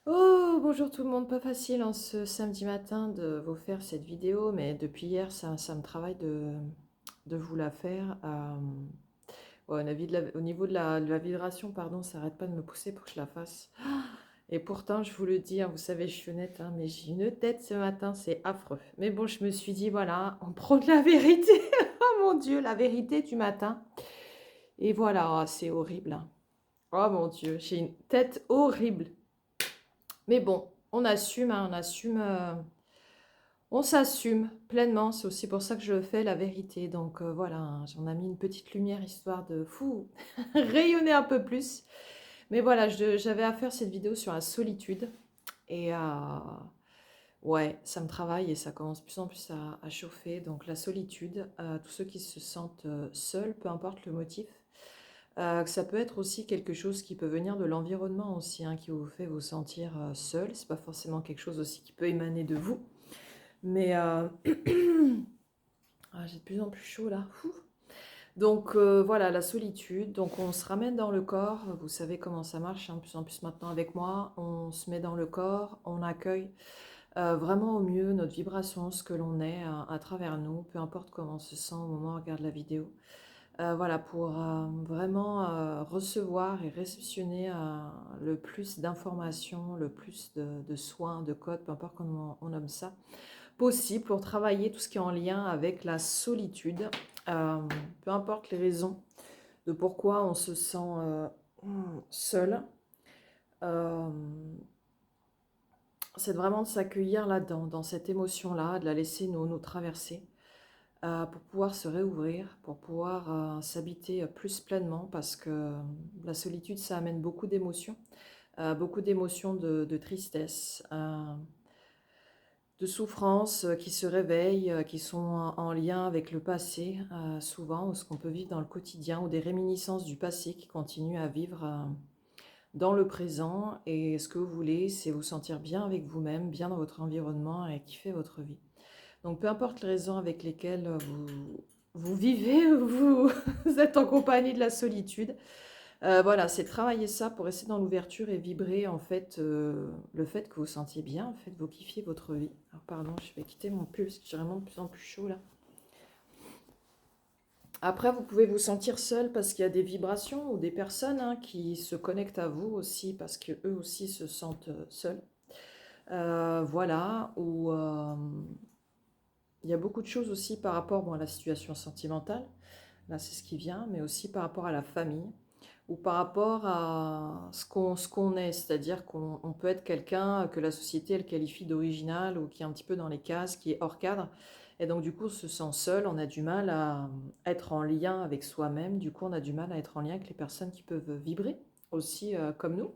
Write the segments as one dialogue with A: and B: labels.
A: Oh, bonjour tout le monde, pas facile en ce samedi matin de vous faire cette vidéo, mais depuis hier, ça me travaille de vous la faire. Ouais, au niveau de la vibration, pardon, ça arrête pas de me pousser pour que je la fasse. Et pourtant, je vous le dis, hein, vous savez, je suis honnête, hein, mais j'ai une tête ce matin, c'est affreux. Mais bon, je me suis dit, voilà, on prend de la vérité. Oh mon Dieu, la vérité du matin. Et voilà, oh, c'est horrible, hein. Oh mon Dieu, j'ai une tête horrible. Mais bon, on assume, hein, on s'assume pleinement. C'est aussi pour ça que je fais la vérité. Donc voilà, hein, j'en ai mis une petite lumière histoire de rayonner un peu plus. Mais voilà, j'avais à faire cette vidéo sur la solitude. Et ouais, ça me travaille et ça commence de plus en plus à chauffer. Donc la solitude, tous ceux qui se sentent seuls, peu importe le motif. Que ça peut être aussi quelque chose qui peut venir de l'environnement aussi, hein, qui vous fait vous sentir seul. C'est pas forcément quelque chose aussi qui peut émaner de vous. Mais j'ai de plus en plus chaud là. Ouh. Donc voilà, la solitude. Donc on se ramène dans le corps. Vous savez comment ça marche, hein, de plus en plus maintenant avec moi. On se met dans le corps, on accueille vraiment au mieux notre vibration, ce que l'on est à travers nous, peu importe comment on se sent au moment où on regarde la vidéo. Voilà, pour vraiment recevoir et réceptionner le plus d'informations, le plus de soins, de codes, peu importe comment on nomme ça, possible pour travailler tout ce qui est en lien avec la solitude, euh, peu importe les raisons de pourquoi on se sent seul. euh, c'est vraiment de s'accueillir là-dedans, dans cette émotion-là, de la laisser nous traverser. Pour pouvoir se réouvrir, pour pouvoir s'habiter plus pleinement, parce que la solitude, ça amène beaucoup d'émotions de tristesse, de souffrance qui se réveillent, qui sont en lien avec le passé, souvent, ou ce qu'on peut vivre dans le quotidien, ou des réminiscences du passé qui continuent à vivre dans le présent. Et ce que vous voulez, c'est vous sentir bien avec vous-même, bien dans votre environnement et kiffer votre vie. Donc peu importe les raisons avec lesquelles vous vivez, vous êtes en compagnie de la solitude. Voilà, c'est travailler ça pour rester dans l'ouverture et vibrer en fait le fait que vous sentiez bien, en fait, vous kiffiez votre vie. Alors pardon, je vais quitter mon pull parce que j'ai vraiment de plus en plus chaud là. Après, vous pouvez vous sentir seul parce qu'il y a des vibrations ou des personnes, hein, qui se connectent à vous aussi parce que eux aussi se sentent seuls. Voilà, ou il y a beaucoup de choses aussi par rapport, bon, à la situation sentimentale. Là, c'est ce qui vient, mais aussi par rapport à la famille ou par rapport à ce qu'on est. C'est-à-dire qu'on peut être quelqu'un que la société, elle qualifie d'original ou qui est un petit peu dans les cases, qui est hors cadre. Et donc, du coup, on se sent seul, on a du mal à être en lien avec soi-même. Du coup, on a du mal à être en lien avec les personnes qui peuvent vibrer aussi comme nous.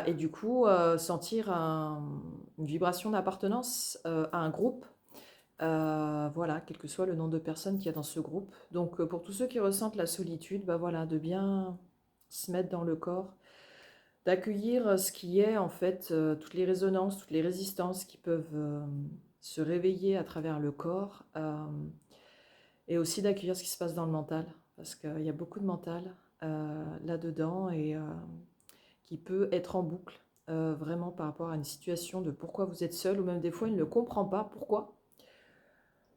A: Et du coup, sentir une vibration d'appartenance à un groupe, voilà, quel que soit le nombre de personnes qu'il y a dans ce groupe. Donc pour tous ceux qui ressentent la solitude, bah voilà, de bien se mettre dans le corps, d'accueillir ce qui est en fait, toutes les résonances, toutes les résistances qui peuvent se réveiller à travers le corps, et aussi d'accueillir ce qui se passe dans le mental, parce qu'il y a beaucoup de mental là-dedans et qui peut être en boucle. Vraiment par rapport à une situation de pourquoi vous êtes seul, ou même des fois il ne comprend pas pourquoi.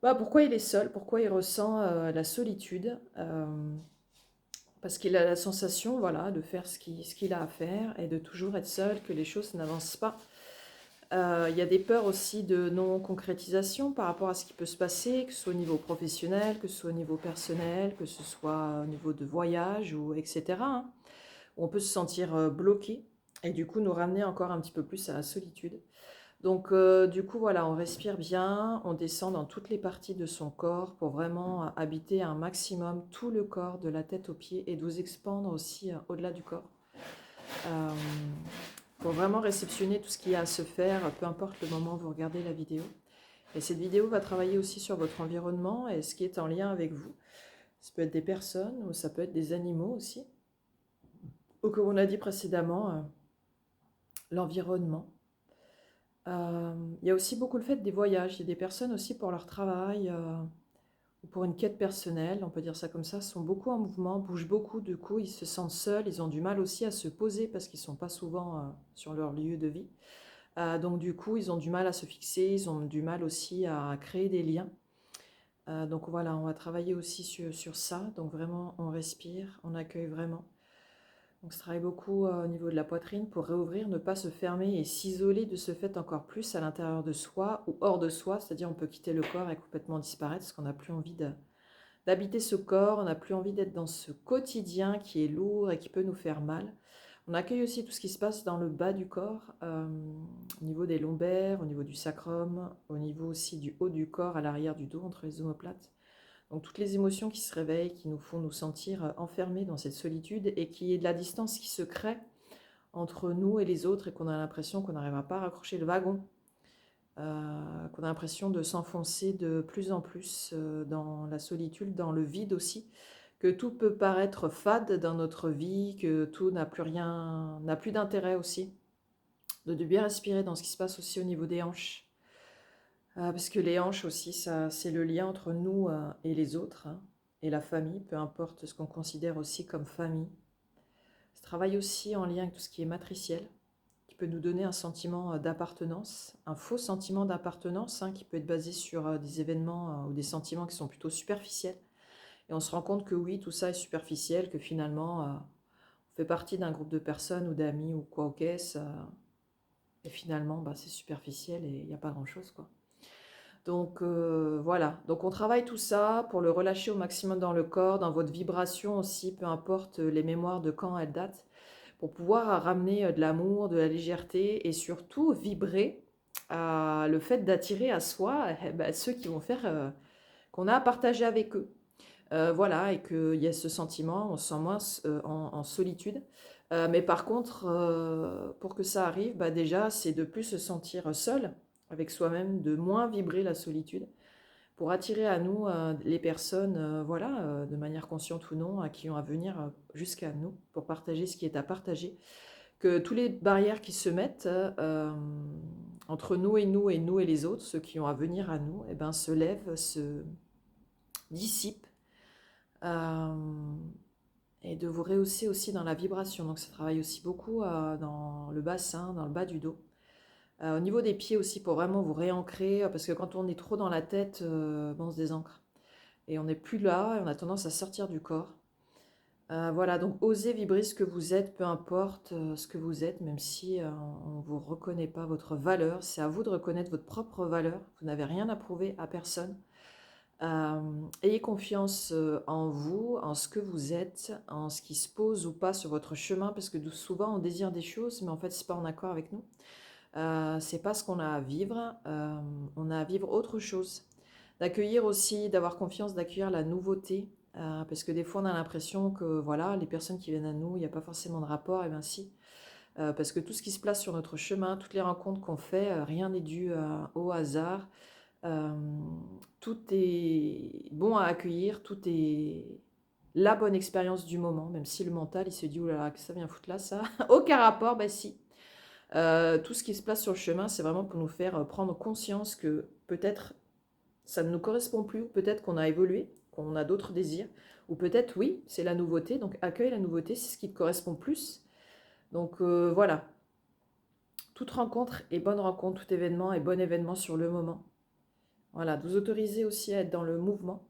A: Bah, pourquoi il est seul, pourquoi il ressent la solitude, parce qu'il a la sensation, voilà, de faire ce qu'il a à faire et de toujours être seul, que les choses n'avancent pas. Il y a des peurs aussi de non-concrétisation par rapport à ce qui peut se passer, que ce soit au niveau professionnel, que ce soit au niveau personnel, que ce soit au niveau de voyage, ou etc., hein, où on peut se sentir bloqué et du coup nous ramener encore un petit peu plus à la solitude. Donc, du coup, voilà, on respire bien, on descend dans toutes les parties de son corps pour vraiment habiter un maximum tout le corps, de la tête aux pieds, et de vous expandre aussi au-delà du corps. Euh, pour vraiment réceptionner tout ce qu'il y a à se faire, peu importe le moment où vous regardez la vidéo. Et cette vidéo va travailler aussi sur votre environnement et ce qui est en lien avec vous. Ça peut être des personnes, ou ça peut être des animaux aussi. Ou comme on a dit précédemment, l'environnement. Il y a aussi beaucoup le fait des voyages. Il y a des personnes aussi pour leur travail, pour une quête personnelle, on peut dire ça comme ça, sont beaucoup en mouvement, bougent beaucoup, du coup ils se sentent seuls, ils ont du mal aussi à se poser parce qu'ils ne sont pas souvent sur leur lieu de vie. Donc du coup ils ont du mal à se fixer, ils ont du mal aussi à créer des liens. Donc voilà, on va travailler aussi sur ça, donc vraiment on respire, on accueille vraiment. Donc ça travaille beaucoup au niveau de la poitrine pour réouvrir, ne pas se fermer et s'isoler de ce fait encore plus à l'intérieur de soi ou hors de soi, c'est-à-dire on peut quitter le corps et complètement disparaître parce qu'on n'a plus envie d'habiter ce corps, on n'a plus envie d'être dans ce quotidien qui est lourd et qui peut nous faire mal. On accueille aussi tout ce qui se passe dans le bas du corps, au niveau des lombaires, au niveau du sacrum, au niveau aussi du haut du corps, à l'arrière du dos, entre les omoplates. Donc toutes les émotions qui se réveillent, qui nous font nous sentir enfermés dans cette solitude et qui est de la distance qui se crée entre nous et les autres et qu'on a l'impression qu'on n'arrivera pas à raccrocher le wagon, qu'on a l'impression de s'enfoncer de plus en plus dans la solitude, dans le vide aussi, que tout peut paraître fade dans notre vie, que tout n'a plus rien, n'a plus d'intérêt aussi, de bien respirer dans ce qui se passe aussi au niveau des hanches. Parce que les hanches aussi, ça, c'est le lien entre nous et les autres, hein, et la famille, peu importe ce qu'on considère aussi comme famille. Ça travaille aussi en lien avec tout ce qui est matriciel, qui peut nous donner un sentiment d'appartenance, un faux sentiment d'appartenance, hein, qui peut être basé sur des événements ou des sentiments qui sont plutôt superficiels. Et on se rend compte que oui, tout ça est superficiel, que finalement, on fait partie d'un groupe de personnes ou d'amis ou quoi qu'est-ce, et finalement, bah, c'est superficiel et il n'y a pas grand-chose, quoi. Donc voilà, donc on travaille tout ça pour le relâcher au maximum dans le corps, dans votre vibration aussi, peu importe les mémoires de quand elles datent, pour pouvoir ramener de l'amour, de la légèreté et surtout vibrer le fait d'attirer à soi ben, ceux qui vont faire qu'on a à partager avec eux. Voilà, et qu'il y a ce sentiment, on se sent moins en solitude. Mais par contre, pour que ça arrive, bah déjà, c'est de plus se sentir seul avec soi-même, de moins vibrer la solitude, pour attirer à nous les personnes, voilà, de manière consciente ou non, qui ont à venir jusqu'à nous, pour partager ce qui est à partager. Que toutes les barrières qui se mettent entre nous et nous et les autres, ceux qui ont à venir à nous, eh ben, se lèvent, se dissipent. Et de vous rehausser aussi dans la vibration. Donc ça travaille aussi beaucoup dans le bassin, dans le bas du dos. Au niveau des pieds aussi, pour vraiment vous réancrer, parce que quand on est trop dans la tête, on se désancre. Et on n'est plus là, et on a tendance à sortir du corps. Voilà, donc osez vibrer ce que vous êtes, peu importe ce que vous êtes, même si on ne vous reconnaît pas votre valeur. C'est à vous de reconnaître votre propre valeur. Vous n'avez rien à prouver à personne. Ayez confiance en vous, en ce que vous êtes, en ce qui se pose ou pas sur votre chemin, parce que souvent on désire des choses, mais en fait c'est pas en accord avec nous. C'est pas ce qu'on a à vivre, on a à vivre autre chose. D'accueillir aussi, d'avoir confiance, d'accueillir la nouveauté, parce que des fois on a l'impression que voilà, les personnes qui viennent à nous, il n'y a pas forcément de rapport, et bien si, parce que tout ce qui se place sur notre chemin, toutes les rencontres qu'on fait, rien n'est dû au hasard. Euh, Tout est bon à accueillir, tout est la bonne expérience du moment, même si le mental il se dit oulala, que ça vient foutre là, ça. Aucun rapport, bah si. Tout ce qui se place sur le chemin, c'est vraiment pour nous faire prendre conscience que peut-être ça ne nous correspond plus, ou peut-être qu'on a évolué, qu'on a d'autres désirs, ou peut-être oui, c'est la nouveauté, donc accueille la nouveauté, c'est ce qui te correspond plus. Donc voilà, toute rencontre est bonne rencontre, tout événement est bon événement sur le moment. Voilà, de vous autoriser aussi à être dans le mouvement.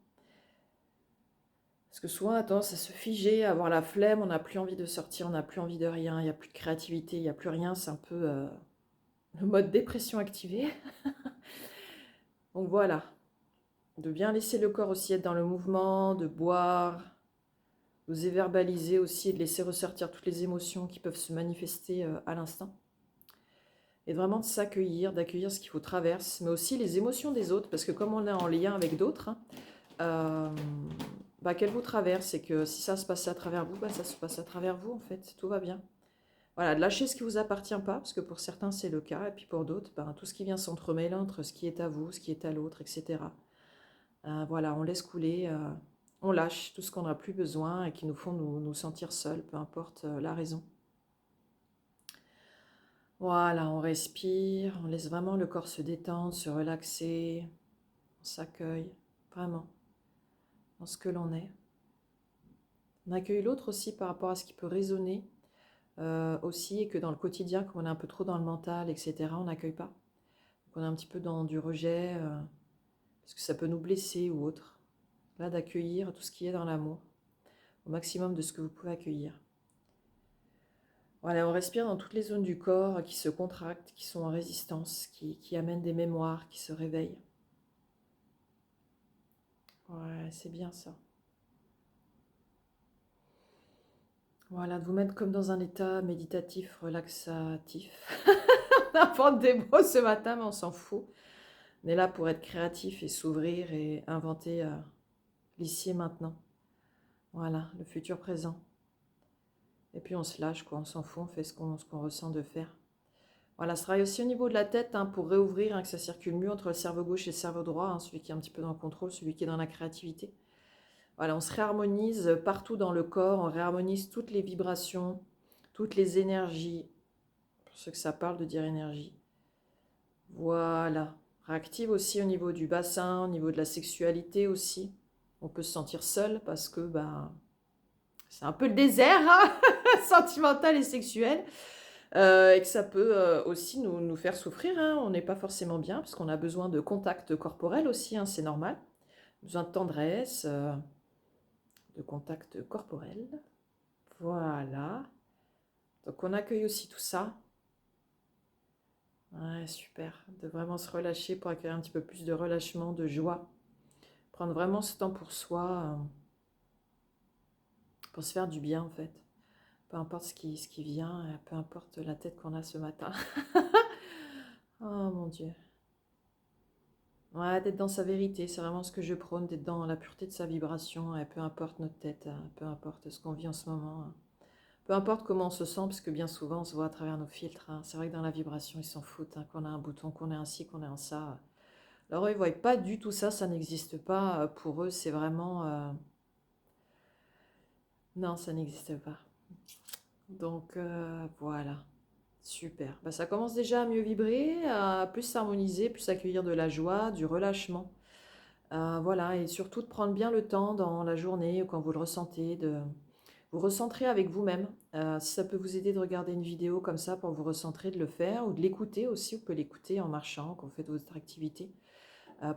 A: Parce que souvent, on a tendance à se figer, à avoir la flemme, on n'a plus envie de sortir, on n'a plus envie de rien, il n'y a plus de créativité, il n'y a plus rien, c'est un peu le mode dépression activé. Donc voilà, de bien laisser le corps aussi être dans le mouvement, de boire, d'oser verbaliser aussi, de laisser ressortir toutes les émotions qui peuvent se manifester à l'instant. Et vraiment de s'accueillir, d'accueillir ce qu'il vous traverse, mais aussi les émotions des autres, parce que comme on est en lien avec d'autres, hein, bah, qu'elle vous traverse et que si ça se passe à travers vous, bah, ça se passe à travers vous en fait, tout va bien. Voilà, de lâcher ce qui vous appartient pas, parce que pour certains c'est le cas, et puis pour d'autres, bah, tout ce qui vient s'entremêler entre ce qui est à vous, ce qui est à l'autre, etc. Voilà, on laisse couler, on lâche tout ce qu'on n'a plus besoin et qui nous font nous sentir seuls, peu importe la raison. Voilà, on respire, on laisse vraiment le corps se détendre, se relaxer, on s'accueille, vraiment. dans ce que l'on est. On accueille l'autre aussi par rapport à ce qui peut résonner aussi, et que dans le quotidien, quand on est un peu trop dans le mental, etc., on n'accueille pas. Donc on est un petit peu dans du rejet, parce que ça peut nous blesser ou autre. Là, d'accueillir tout ce qui est dans l'amour, au maximum de ce que vous pouvez accueillir. Voilà, on respire dans toutes les zones du corps qui se contractent, qui sont en résistance, qui amènent des mémoires, qui se réveillent. Ouais, c'est bien ça. Voilà, de vous mettre comme dans un état méditatif, relaxatif. On invente des mots ce matin, mais on s'en fout. On est là pour être créatif et s'ouvrir et inventer l'ici et maintenant. Voilà, le futur présent. Et puis on se lâche, quoi, on s'en fout, on fait ce qu'on ressent de faire. Voilà, ce travail aussi au niveau de la tête, hein, pour réouvrir, hein, que ça circule mieux entre le cerveau gauche et le cerveau droit, hein, celui qui est un petit peu dans le contrôle, celui qui est dans la créativité. Voilà, on se réharmonise partout dans le corps, on réharmonise toutes les vibrations, toutes les énergies, pour ceux que ça parle de dire énergie. Voilà, réactive aussi au niveau du bassin, au niveau de la sexualité aussi. On peut se sentir seul parce que c'est un peu le désert, hein, sentimental et sexuel. Et que ça peut aussi nous faire souffrir, hein. On n'est pas forcément bien, parce qu'on a besoin de contact corporel aussi, hein, c'est normal. Besoin de tendresse, de contact corporel. Voilà. Donc on accueille aussi tout ça. Ouais, super. De vraiment se relâcher pour accueillir un petit peu plus de relâchement, de joie. Prendre vraiment ce temps pour soi, pour se faire du bien en fait. Peu importe ce qui vient, peu importe la tête qu'on a ce matin. Oh mon Dieu. Ouais, d'être dans sa vérité, c'est vraiment ce que je prône, d'être dans la pureté de sa vibration, et peu importe notre tête, peu importe ce qu'on vit en ce moment, hein. Peu importe comment on se sent, parce que bien souvent on se voit à travers nos filtres, hein. C'est vrai que dans la vibration, ils s'en foutent, hein, qu'on a un bouton, qu'on est un ci, qu'on est un ça. Alors eux, ils ne voient pas du tout ça, ça n'existe pas. Pour eux, c'est vraiment... Non, ça n'existe pas. Donc voilà, super. Ça commence déjà à mieux vibrer, à plus s'harmoniser, plus accueillir de la joie, du relâchement. Voilà, et surtout de prendre bien le temps dans la journée ou quand vous le ressentez, de vous recentrer avec vous-même. Si ça peut vous aider de regarder une vidéo comme ça pour vous recentrer, de le faire, ou de l'écouter aussi, vous pouvez l'écouter en marchant, quand vous faites votre activité,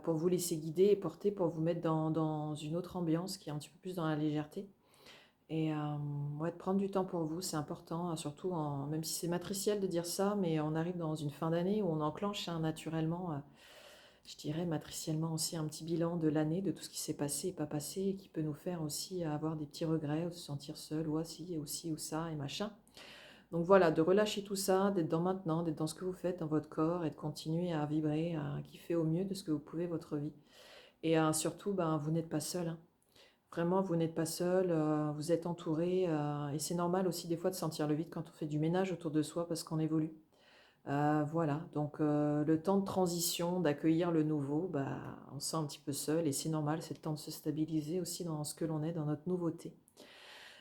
A: pour vous laisser guider et porter, pour vous mettre dans une autre ambiance qui est un petit peu plus dans la légèreté. Et ouais, de prendre du temps pour vous, c'est important, hein, surtout, même si c'est matriciel de dire ça, mais on arrive dans une fin d'année où on enclenche, hein, naturellement, je dirais matriciellement aussi, un petit bilan de l'année, de tout ce qui s'est passé et pas passé, et qui peut nous faire aussi avoir des petits regrets, ou se sentir seul, ou assis, et aussi, ou ça, et machin. Donc voilà, de relâcher tout ça, d'être dans maintenant, d'être dans ce que vous faites, dans votre corps, et de continuer à vibrer, à kiffer au mieux de ce que vous pouvez votre vie. Et surtout, vous n'êtes pas seul, hein. Vraiment, vous n'êtes pas seul, vous êtes entouré, et c'est normal aussi des fois de sentir le vide quand on fait du ménage autour de soi parce qu'on évolue. Voilà, donc le temps de transition, d'accueillir le nouveau, on se sent un petit peu seul et c'est normal, c'est le temps de se stabiliser aussi dans ce que l'on est, dans notre nouveauté.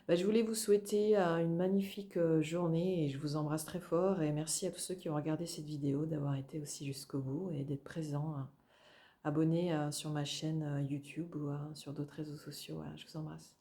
A: Je voulais vous souhaiter une magnifique journée et je vous embrasse très fort et merci à tous ceux qui ont regardé cette vidéo, d'avoir été aussi jusqu'au bout et d'être présents, hein, abonnés sur ma chaîne YouTube ou sur d'autres réseaux sociaux. Voilà, je vous embrasse.